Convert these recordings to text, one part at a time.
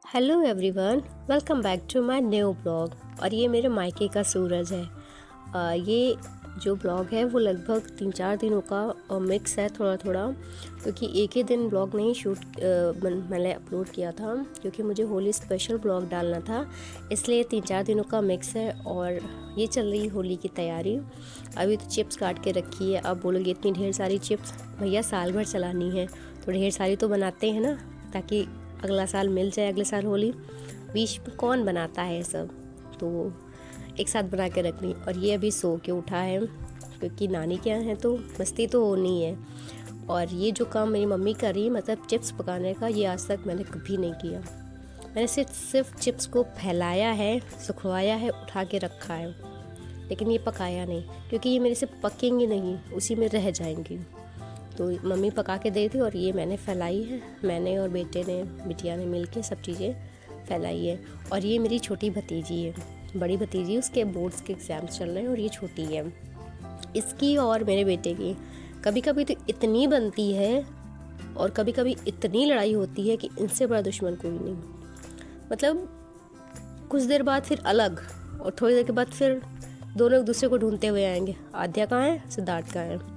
Hello everyone, welcome back to my new blog. और ये मेरे मायके का सूरज है। ये जो ब्लॉग है वो लगभग 3-4 दिनों का मिक्स है, थोड़ा थोड़ा, क्योंकि एक ही दिन ब्लॉग नहीं मैंने अपलोड किया था, क्योंकि मुझे होली स्पेशल ब्लॉग डालना था, इसलिए 3-4 दिनों का मिक्स है। और ये चल रही होली की तैयारी। अभी तो चिप्स काट के रखी है। अब बोलोगे इतनी ढेर सारी चिप्स, भैया साल भर चलानी है तो ढेर सारी तो बनाते हैं ना, ताकि अगला साल मिल जाए। अगले साल होली, बीच में कौन बनाता है सब, तो एक साथ बना के रखनी। और ये अभी सो के उठा है, क्योंकि नानी के यहाँ है तो मस्ती तो होनी है। और ये जो काम मेरी मम्मी कर रही है, मतलब चिप्स पकाने का, ये आज तक मैंने कभी नहीं किया। मैंने सिर्फ चिप्स को फैलाया है, सुखवाया है, उठा के रखा है, लेकिन ये पकाया नहीं, क्योंकि ये मेरे से पकेंगी नहीं, उसी में रह जाएंगी। तो मम्मी पका के दी थी और ये मैंने फैलाई है। मैंने और बिटिया ने मिलके सब चीज़ें फैलाई है। और ये मेरी छोटी भतीजी है, बड़ी भतीजी, उसके बोर्ड्स के एग्ज़ाम्स चल रहे हैं और ये छोटी है। इसकी और मेरे बेटे की कभी कभी तो इतनी बनती है और कभी कभी इतनी लड़ाई होती है कि इनसे बड़ा दुश्मन कोई नहीं। मतलब कुछ देर बाद फिर अलग, और थोड़ी देर के बाद फिर दोनों एक दूसरे को ढूंढते हुए आएंगे। आद्या कहाँ है, सिद्धार्थ कहाँ है।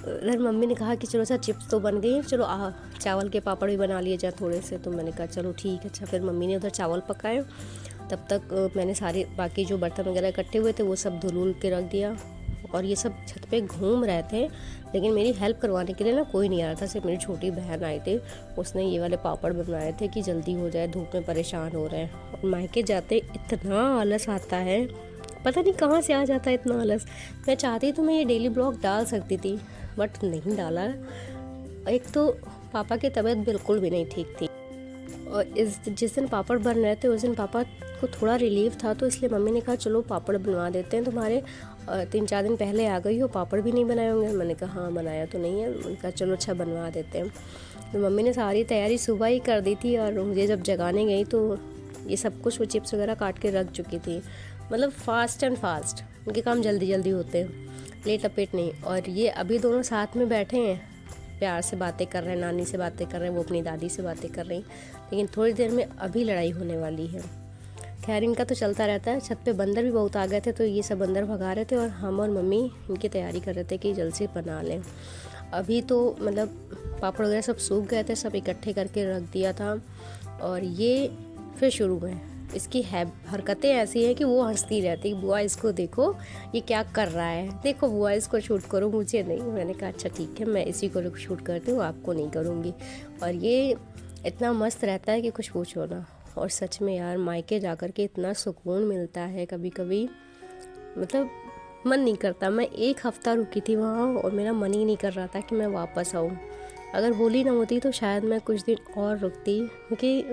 इधर मम्मी ने कहा कि चलो अच्छा चिप्स तो बन गई, चलो चावल के पापड़ भी बना लिए जाए थोड़े से। तो मैंने कहा चलो ठीक है। अच्छा, फिर मम्मी ने उधर चावल पकाए, तब तक मैंने सारे बाकी जो बर्तन वगैरह इकट्ठे हुए थे वो सब धुल के रख दिया। और ये सब छत पे घूम रहे थे, लेकिन मेरी हेल्प करवाने के लिए ना कोई नहीं आ रहा था। सिर्फ मेरी छोटी बहन आई थी, उसने ये वाले पापड़ बनाए थे कि जल्दी हो जाए, धूप में परेशान हो रहे हैं। और मायके जाते इतना आलस आता है, पता नहीं कहाँ से आ जाता है इतना आलस। मैं चाहती तो मैं ये डेली ब्लॉग डाल सकती थी, बट नहीं डाला। एक तो पापा की तबीयत बिल्कुल भी नहीं ठीक थी, और जिस दिन पापड़ बन रहे थे उस दिन पापा को थोड़ा रिलीफ था, तो इसलिए मम्मी ने कहा चलो पापड़ बनवा देते हैं। तुम्हारे 3-4 दिन पहले आ गई हो, पापड़ भी नहीं बनाए होंगे। मैंने कहा हाँ बनाया तो नहीं है। मैंने कहा चलो अच्छा बनवा देते हैं। तो मम्मी ने सारी तैयारी सुबह ही कर दी थी, और मुझे जब जगाने गई तो ये सब कुछ वो चिप्स वगैरह काट के रख चुकी थी। मतलब फास्ट उनके काम जल्दी जल्दी होते हैं, लेट लपेट नहीं। और ये अभी दोनों साथ में बैठे हैं, प्यार से बातें कर रहे हैं, नानी से बातें कर रहे हैं, वो अपनी दादी से बातें कर रही, लेकिन थोड़ी देर में अभी लड़ाई होने वाली है। खैर इनका तो चलता रहता है। छत पे बंदर भी बहुत आ गए थे, तो ये सब बंदर भगा रहे थे, और हम और मम्मी इनकी तैयारी कर रहे थे कि जल्द से बना लें। अभी तो मतलब पापड़ वगैरह सब सूख गए थे, सब इकट्ठे करके रख दिया था। और ये फिर शुरू में इसकी हरकतें ऐसी हैं कि वो हंसती रहती, बुआ इसको देखो ये क्या कर रहा है, देखो बुआ इसको शूट करो, मुझे नहीं। मैंने कहा अच्छा ठीक है, मैं इसी को शूट करती हूँ, आपको नहीं करूँगी। और ये इतना मस्त रहता है कि कुछ पूछो ना। और सच में यार, मायके जाकर के इतना सुकून मिलता है कभी कभी, मतलब मन नहीं करता। मैं 1 हफ्ता रुकी थी वहाँ, और मेरा मन ही नहीं कर रहा था कि मैं वापस आऊँ। अगर होली ना होती तो शायद मैं कुछ दिन और रुकती, क्योंकि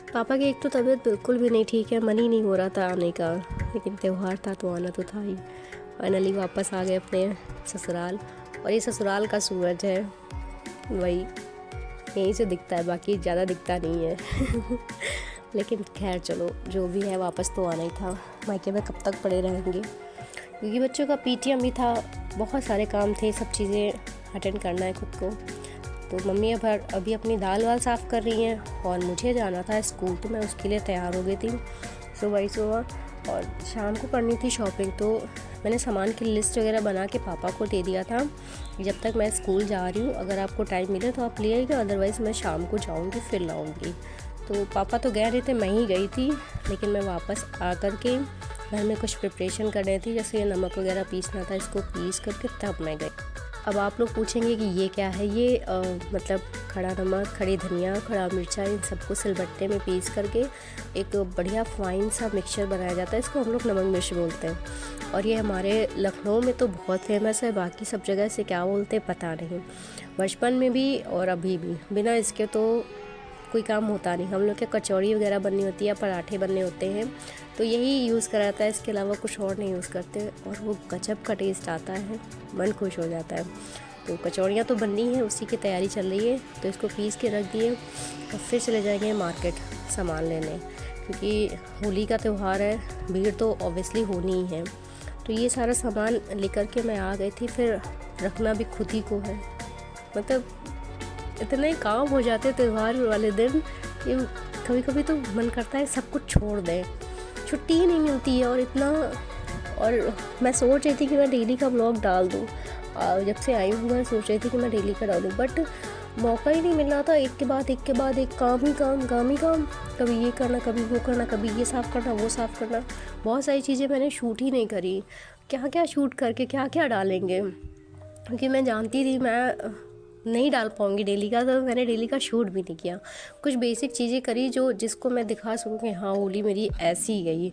पापा की एक तो तबीयत बिल्कुल भी नहीं ठीक है, मन ही नहीं हो रहा था आने का। लेकिन त्यौहार था तो आना तो था ही। फाइनली वापस आ गए अपने ससुराल। और ये ससुराल का सूरज है, वही यहीं से दिखता है, बाकी ज़्यादा दिखता नहीं है। लेकिन खैर चलो, जो भी है वापस तो आना ही था। मायके में कब तक पड़े रहेंगे, क्योंकि बच्चों का पीटीएम भी था, बहुत सारे काम थे, सब चीज़ें अटेंड करना है खुद को। तो मम्मी अभी अपनी दाल वाल साफ़ कर रही हैं, और मुझे जाना था स्कूल, तो मैं उसके लिए तैयार हो गई थी सुबह। और शाम को करनी थी शॉपिंग, तो मैंने सामान की लिस्ट वगैरह बना के पापा को दे दिया था, जब तक मैं स्कूल जा रही हूँ अगर आपको टाइम मिले तो आप ले आइएगा, अदरवाइज़ मैं शाम को जाऊँगी फिर लाऊँगी। तो पापा तो गए नहीं थे, मैं ही गई थी। लेकिन मैं वापस आ कर के घर में कुछ प्रिपरेशन कर रही थी, जैसे ये नमक वगैरह पीसना था, इसको पीस करके तब मैं गई। अब आप लोग पूछेंगे कि ये क्या है, ये मतलब खड़ा नमक, खड़ी धनिया, खड़ा मिर्चा, इन सबको सिलबट्टे में पीस करके एक बढ़िया फाइन सा मिक्सचर बनाया जाता है। इसको हम लोग नमक मिर्च बोलते हैं, और ये हमारे लखनऊ में तो बहुत फेमस है, बाकी सब जगह से क्या बोलते हैं पता नहीं। बचपन में भी और अभी भी बिना इसके तो कोई काम होता नहीं। हम लोग के कचौड़ी वगैरह बननी होती है, पराठे बनने होते हैं, तो यही यूज़ करा जाता है, इसके अलावा कुछ और नहीं यूज़ करते। और वो गजब का टेस्ट आता है, मन खुश हो जाता है। तो कचौड़ियाँ तो बननी है, उसी की तैयारी चल रही है। तो इसको पीस के रख दिए, और फिर चले जाएंगे मार्केट सामान लेने, क्योंकि होली का त्यौहार है, भीड़ तो ऑब्वियसली होनी ही है। तो ये सारा सामान लेकर के मैं आ गई थी। फिर रखना भी खुद ही को है, मतलब इतने काम हो जाते हैं त्यौहार वाले दिन कि कभी कभी तो मन करता है सब कुछ छोड़ दें, छुट्टी ही नहीं मिलती है। और मैं सोच रही थी कि मैं डेली का व्लॉग डाल दूँ, जब से आई हूँ मैं सोच रही थी कि मैं डेली का डालूँ, बट मौका ही नहीं मिल रहा था। एक के बाद एक काम ही काम, कभी ये करना, कभी वो करना, कभी ये साफ़ करना, वो साफ़ करना। बहुत सारी चीज़ें मैंने शूट ही नहीं करी, क्या क्या शूट करके क्या क्या डालेंगे, क्योंकि मैं जानती थी मैं नहीं डाल पाऊँगी डेली का, तो मैंने डेली का शूट भी नहीं किया। कुछ बेसिक चीज़ें करी जिसको मैं दिखा सकूँ कि हाँ होली मेरी ऐसी गई।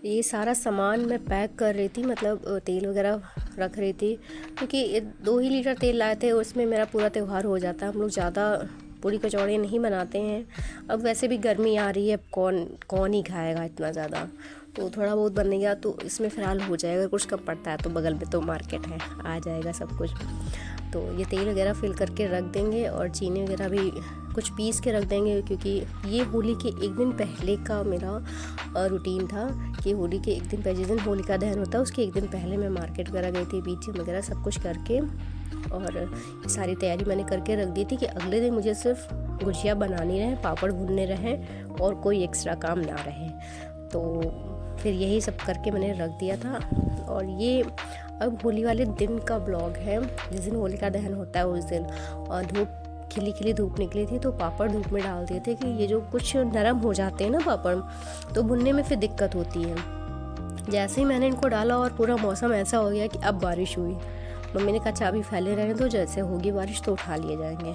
ये सारा सामान मैं पैक कर रही थी, मतलब तेल वगैरह रख रही थी, क्योंकि 2 ही लीटर तेल लाए थे, उसमें मेरा पूरा त्यौहार हो जाता है। हम लोग ज़्यादा पूड़ी कचौड़े नहीं बनाते हैं। अब वैसे भी गर्मी आ रही है, कौन ही खाएगा इतना ज़्यादा, तो थोड़ा बहुत बनेगा तो इसमें फ़िलहाल हो जाएगा। कुछ कम पड़ता है तो बगल में तो मार्केट है, आ जाएगा सब कुछ। तो ये तेल वगैरह फिल करके रख देंगे और चीनी वगैरह भी कुछ पीस के रख देंगे, क्योंकि ये होली के एक दिन पहले का मेरा रूटीन था कि होली के एक दिन पहले, जिस दिन होलिका दहन होता है उसके एक दिन पहले मैं मार्केट वगैरह गई थी, बीच वगैरह सब कुछ करके, और सारी तैयारी मैंने करके रख दी थी कि अगले दिन मुझे सिर्फ गुजिया बनानी रहे, पापड़ भूनने रहे और कोई एक्स्ट्रा काम ना रहे। तो फिर यही सब करके मैंने रख दिया था। और ये अब होली वाले दिन का ब्लॉग है, जिस दिन होलिका दहन होता है उस दिन, और धूप खिली धूप निकली थी, तो पापड़ धूप में डाल दिए थे कि ये जो कुछ नरम हो जाते हैं ना पापड़, तो भुनने में फिर दिक्कत होती है। जैसे ही मैंने इनको डाला और पूरा मौसम ऐसा हो गया कि अब बारिश हुई, मम्मी ने कहा चाबी फैले रहें तो जैसे होगी बारिश तो उठा लिए जाएंगे।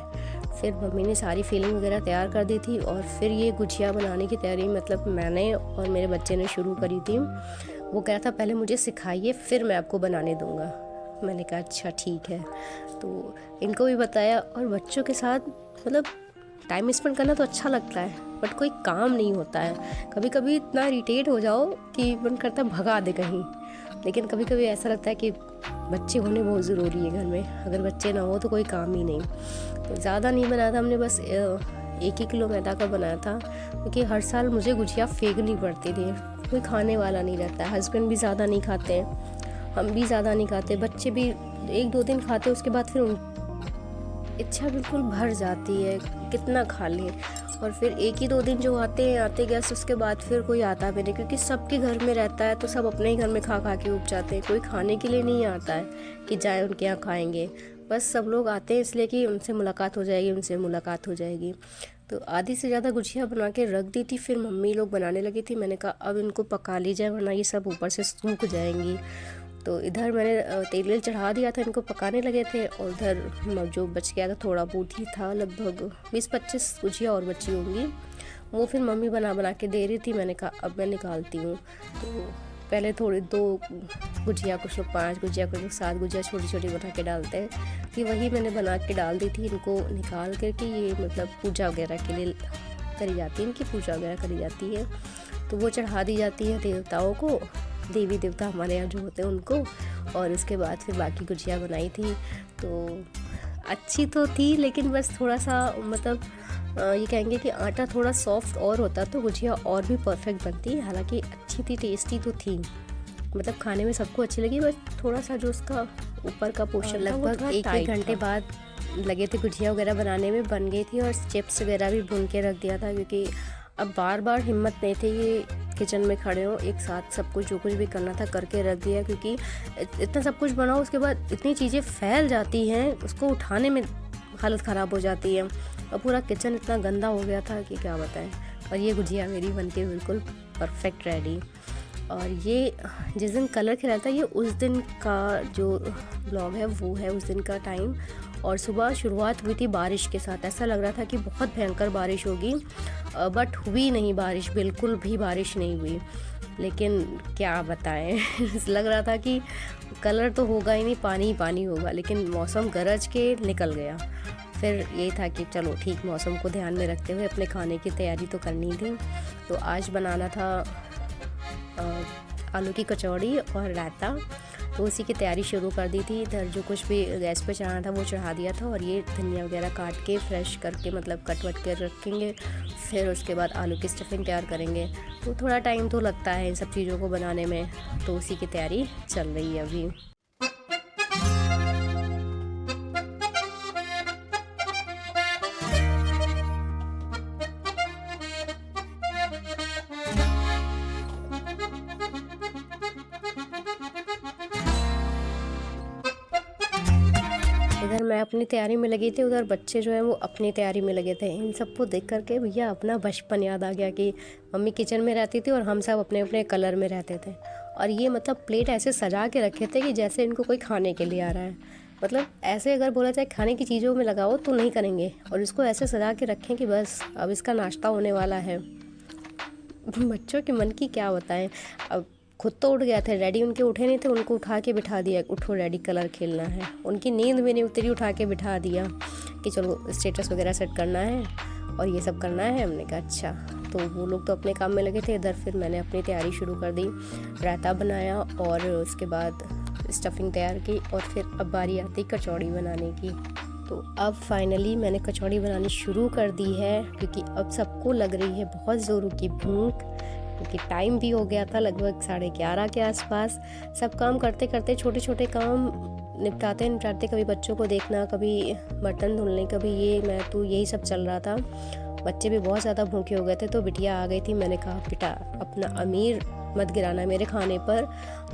फिर मम्मी ने सारी फीलिंग वगैरह तैयार कर दी थी, और फिर ये गुजिया बनाने की तैयारी मतलब मैंने और मेरे बच्चे ने शुरू करी थी। वो कह रहा था पहले मुझे सिखाइए फिर मैं आपको बनाने दूंगा। मैंने कहा अच्छा ठीक है, तो इनको भी बताया। और बच्चों के साथ मतलब टाइम स्पेंड करना तो अच्छा लगता है, बट कोई काम नहीं होता है। कभी कभी इतना इरिटेट हो जाओ कि मन करता है भगा दे कहीं, लेकिन कभी कभी ऐसा लगता है कि बच्चे होने बहुत ज़रूरी है घर में, अगर बच्चे ना हो तो कोई काम ही नहीं। तो ज़्यादा नहीं बनाया था हमने, बस 1 ही किलो मैदा का बनाया था, क्योंकि हर साल मुझे गुजिया फेंकनी पड़ती थी, कोई खाने वाला नहीं रहता है। हस्बैंड भी ज़्यादा नहीं खाते हैं, हम भी ज़्यादा नहीं खाते, बच्चे भी 1-2 दिन खाते, उसके बाद फिर इच्छा बिल्कुल भर जाती है, कितना खा लें। और फिर 1 ही 2 दिन जो आते गेस्ट, उसके बाद फिर कोई आता भी नहीं, क्योंकि सबके घर में रहता है तो सब अपने ही घर में खा के उब जाते हैं। कोई खाने के लिए नहीं आता है कि जाए उनके यहाँ खाएंगे, बस सब लोग आते हैं इसलिए कि उनसे मुलाकात हो जाएगी। तो आधी से ज़्यादा गुजिया बना के रख दी थी। फिर मम्मी लोग बनाने लगी थी, मैंने कहा अब इनको पका ली जाए वरना ये सब ऊपर से सूख जाएंगी। तो इधर मैंने तेल चढ़ा दिया था, इनको पकाने लगे थे, और उधर जो बच गया था थोड़ा बहुत ही था, लगभग 20-25 गुजिया और बची होंगी, वो फिर मम्मी बना के दे रही थी। मैंने कहा अब मैं निकालती हूँ। तो पहले थोड़ी 2 गुजिया, कुछ लोग 5 गुजिया, कुछ लोग 7 गुजिया छोटी छोटी बना के डालते हैं, कि वही मैंने बना के डाल दी थी। इनको निकाल करके ये मतलब पूजा वगैरह के लिए करी जाती है, इनकी पूजा वगैरह करी जाती है, तो वो चढ़ा दी जाती है देवताओं को, देवी देवता हमारे यहाँ जो होते हैं उनको। और उसके बाद फिर बाकी गुजिया बनाई थी, तो अच्छी तो थी, लेकिन बस थोड़ा सा मतलब ये कहेंगे कि आटा थोड़ा सॉफ्ट और होता तो गुजिया और भी परफेक्ट बनती। हालांकि अच्छी थी, टेस्टी तो थी, मतलब खाने में सबको अच्छी लगी, बस थोड़ा सा जो उसका ऊपर का पोर्शन लगभग 1 घंटे बाद लगे थे गुजिया वगैरह बनाने में, बन गई थी। और चिप्स वगैरह भी भून के रख दिया था, क्योंकि अब बार हिम्मत नहीं थी कि किचन में खड़े हो, एक साथ सब कुछ जो कुछ भी करना था करके रख दिया, क्योंकि इतना सब कुछ बनाओ उसके बाद इतनी चीज़ें फैल जाती हैं, उसको उठाने में हालत ख़राब हो जाती है, और पूरा किचन इतना गंदा हो गया था कि क्या बताएं। और ये गुजिया मेरी बनके बिल्कुल परफेक्ट रेडी। और ये जिस दिन कलर खिलाया था, ये उस दिन का जो ब्लॉग है वो है उस दिन का टाइम। और सुबह शुरुआत हुई थी बारिश के साथ, ऐसा लग रहा था कि बहुत भयंकर बारिश होगी, बट हुई नहीं बारिश, बिल्कुल भी बारिश नहीं हुई। लेकिन क्या बताएं लग रहा था कि कलर तो होगा ही नहीं, पानी ही पानी होगा, लेकिन मौसम गरज के निकल गया। फिर यही था कि चलो ठीक, मौसम को ध्यान में रखते हुए अपने खाने की तैयारी तो करनी थी। तो आज बनाना था आलू की कचौड़ी और रायता, तो उसी की तैयारी शुरू कर दी थी। इधर जो कुछ भी गैस पे चढ़ाना था वो चढ़ा दिया था, और ये धनिया वगैरह काट के फ्रेश करके मतलब कट वट कर रखेंगे। फिर उसके बाद आलू की स्टफिंग तैयार करेंगे, तो थोड़ा टाइम तो लगता है इन सब चीज़ों को बनाने में, तो उसी की तैयारी चल रही है अभी। अपनी तैयारी में लगी थी, उधर बच्चे जो हैं वो अपनी तैयारी में लगे थे। इन सबको देख करके भैया अपना बचपन याद आ गया कि मम्मी किचन में रहती थी और हम सब अपने अपने कलर में रहते थे। और ये मतलब प्लेट ऐसे सजा के रखे थे कि जैसे इनको कोई खाने के लिए आ रहा है। मतलब ऐसे अगर बोला जाए खाने की चीज़ों में लगाओ तो नहीं करेंगे, और इसको ऐसे सजा के रखें कि बस अब इसका नाश्ता होने वाला है। बच्चों के मन की क्या बताएं। अब खुद तो उठ गया थे, डैडी उनके उठे नहीं थे, उनको उठा के बिठा दिया, उठो डैडी कलर खेलना है। उनकी नींद में नहीं उतरी, उठा के बिठा दिया कि चलो स्टेटस वगैरह सेट करना है और ये सब करना है। हमने कहा अच्छा। तो वो लोग तो अपने काम में लगे थे, इधर फिर मैंने अपनी तैयारी शुरू कर दी। रायता बनाया और उसके बाद स्टफिंग तैयार की, और फिर अब बारी आती कचौड़ी बनाने की। तो अब फाइनली मैंने कचौड़ी बनानी शुरू कर दी है, क्योंकि अब सबको लग रही है बहुत ज़ोरों की भूख, क्योंकि टाइम भी हो गया था लगभग 11:30 के आसपास। सब काम करते करते छोटे छोटे काम निपटाते कभी बच्चों को देखना, कभी बर्तन धुलने, कभी ये मैं तो यही सब चल रहा था। बच्चे भी बहुत ज़्यादा भूखे हो गए थे, तो बिटिया आ गई थी। मैंने कहा बेटा अपना अमीर मत गिराना मेरे खाने पर।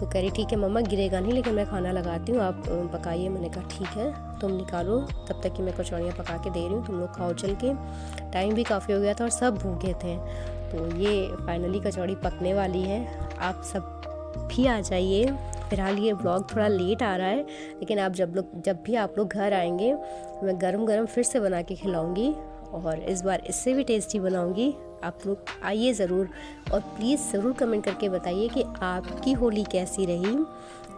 तो कह रही ठीक है मम्मा, गिरेगा नहीं, लेकिन मैं खाना लगाती हूँ, आप पकाइए। मैंने कहा ठीक है, तुम निकालो तब तक कि मैं कचौड़ियाँ पका के दे रही हूँ, तुम लोग खाओ चल के। टाइम भी काफ़ी हो गया था और सब भूखे थे। तो ये फाइनली कचौड़ी पकने वाली है। आप सब भी आ जाइए। फिलहाल ये ब्लॉग थोड़ा लेट आ रहा है, लेकिन आप जब भी आप लोग घर आएंगे, मैं गरम गरम फिर से बना के खिलाऊँगी, और इस बार इससे भी टेस्टी बनाऊँगी। आप लोग आइए ज़रूर, और प्लीज़ ज़रूर कमेंट करके बताइए कि आपकी होली कैसी रही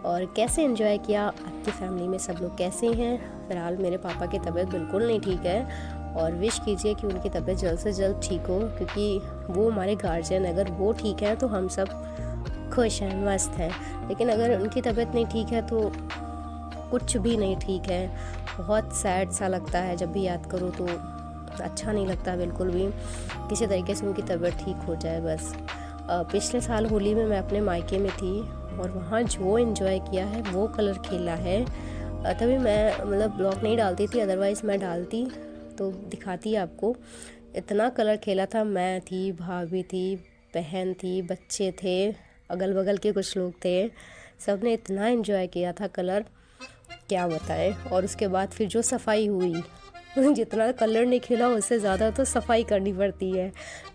और कैसे एंजॉय किया। आपकी फैमिली में सब लोग कैसे हैं। फिलहाल मेरे पापा की तबीयत बिल्कुल नहीं ठीक है, और विश कीजिए कि उनकी तबीयत जल्द से जल्द ठीक हो, क्योंकि वो हमारे गार्जियन, अगर वो ठीक है तो हम सब खुश हैं, मस्त हैं। लेकिन अगर उनकी तबीयत नहीं ठीक है तो कुछ भी नहीं ठीक है। बहुत सैड सा लगता है, जब भी याद करो तो अच्छा नहीं लगता बिल्कुल भी। किसी तरीके से उनकी तबीयत ठीक हो जाए बस। पिछले साल होली में मैं अपने मायके में थी, और वहाँ जो एंजॉय किया है, वो कलर खेला है। तभी मैं मतलब ब्लॉग नहीं डालती थी, अदरवाइज़ मैं डालती तो दिखाती आपको। इतना कलर खेला था, मैं थी, भाभी थी, बहन थी, बच्चे थे, अगल बगल के कुछ लोग थे, सब ने इतना एंजॉय किया था कलर, क्या बताएं। और उसके बाद फिर जो सफाई हुई, जितना कलर नहीं खेला उससे ज़्यादा तो सफाई करनी पड़ती है,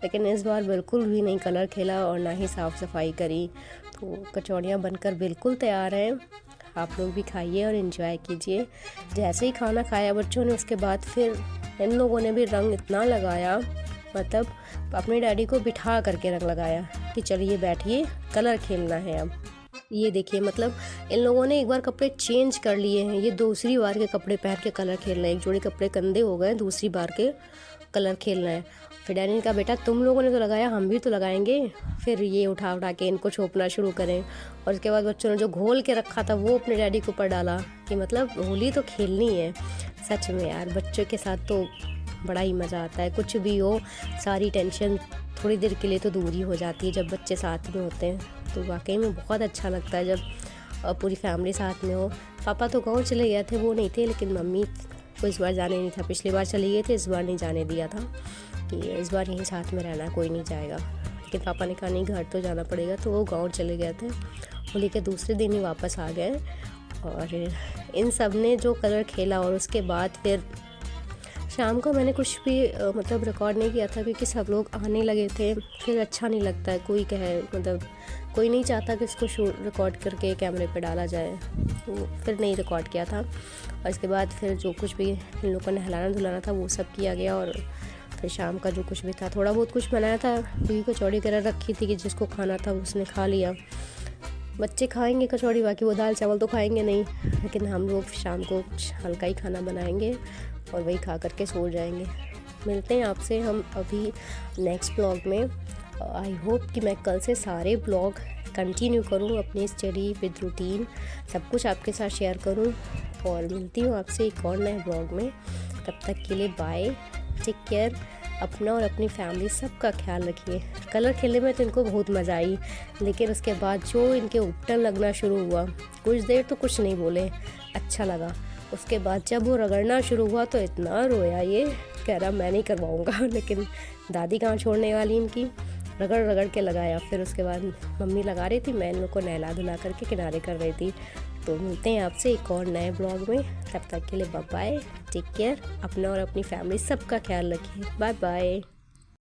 लेकिन इस बार बिल्कुल भी नहीं कलर खेला और ना ही साफ़ सफाई करी। तो कचौड़ियाँ बनकर बिल्कुल तैयार हैं, आप लोग भी खाइए और एंजॉय कीजिए। जैसे ही खाना खाया बच्चों ने, उसके बाद फिर इन लोगों ने भी रंग इतना लगाया, मतलब अपने डैडी को बिठा करके रंग लगाया कि चलिए बैठिए, कलर खेलना है अब। ये देखिए, मतलब इन लोगों ने एक बार कपड़े चेंज कर लिए हैं, ये दूसरी बार के कपड़े पहन के कलर खेल रहे हैं। एक जोड़ी कपड़े गंदे हो गए, दूसरी बार के कलर खेलना है। फिर डैडी ने कहा बेटा तुम लोगों ने तो लगाया, हम भी तो लगाएंगे। फिर ये उठा उठा के इनको छोपना शुरू करें, और उसके बाद बच्चों ने जो घोल के रखा था वो अपने डैडी के ऊपर डाला कि मतलब होली तो खेलनी है। सच में यार, बच्चों के साथ तो बड़ा ही मज़ा आता है। कुछ भी हो, सारी टेंशन थोड़ी देर के लिए तो दूर ही हो जाती है जब बच्चे साथ में होते हैं। तो वाकई में बहुत अच्छा लगता है जब पूरी फैमिली साथ में हो। पापा तो गाँव चले गए थे, वो नहीं थे, लेकिन मम्मी को इस बार जाने नहीं था। पिछली बार चले गए थे, इस बार नहीं जाने दिया था कि इस बार यहीं साथ में रहना, कोई नहीं जाएगा। लेकिन पापा ने कहा नहीं, घर तो जाना पड़ेगा, तो वो गाँव चले गए थे। होली के दूसरे दिन ही वापस आ गए। और इन सब ने जो कलर खेला, और उसके बाद फिर शाम को मैंने कुछ भी मतलब रिकॉर्ड नहीं किया था, क्योंकि सब लोग आने लगे थे। फिर अच्छा नहीं लगता है, कोई कहे, मतलब कोई नहीं चाहता कि इसको रिकॉर्ड करके कैमरे पे डाला जाए, तो फिर नहीं रिकॉर्ड किया था। और इसके बाद फिर जो कुछ भी इन लोगों ने हिलाना धुलाना था वो सब किया गया। और फिर शाम का जो कुछ भी था, थोड़ा बहुत कुछ बनाया था, क्योंकि कचौड़ी वगैरह रखी थी कि जिसको खाना था उसने खा लिया। बच्चे खाएंगे कचौड़ी, बाकी वो दाल चावल तो खाएंगे नहीं, लेकिन हम लोग शाम को कुछ हल्का ही खाना बनाएंगे और वही खा करके सो जाएंगे। मिलते हैं आपसे हम अभी नेक्स्ट ब्लॉग में। आई होप कि मैं कल से सारे ब्लॉग कंटिन्यू करूं, अपनी स्टडी विद रूटीन सब कुछ आपके साथ शेयर करूं। और मिलती हूं आपसे एक और नए ब्लॉग में। तब तक के लिए बाय, टेक केयर। अपना और अपनी फैमिली सबका ख्याल रखिए। कलर खेलने में तो इनको बहुत मज़ा आई, लेकिन उसके बाद जो इनके उपटन लगना शुरू हुआ, कुछ देर तो कुछ नहीं बोले, अच्छा लगा। उसके बाद जब वो रगड़ना शुरू हुआ तो इतना रोया, ये कह रहा मैं नहीं करवाऊँगा। लेकिन दादी कहाँ छोड़ने वाली इनकी, रगड़ रगड़ के लगाया। फिर उसके बाद मम्मी लगा रही थी, मैं इन लोग को नहला धुला करके किनारे कर रही थी। तो मिलते हैं आपसे एक और नए ब्लॉग में। तब तक के लिए बाय बाय, टेक केयर, अपना और अपनी फैमिली सबका ख्याल रखिए। Bye bye.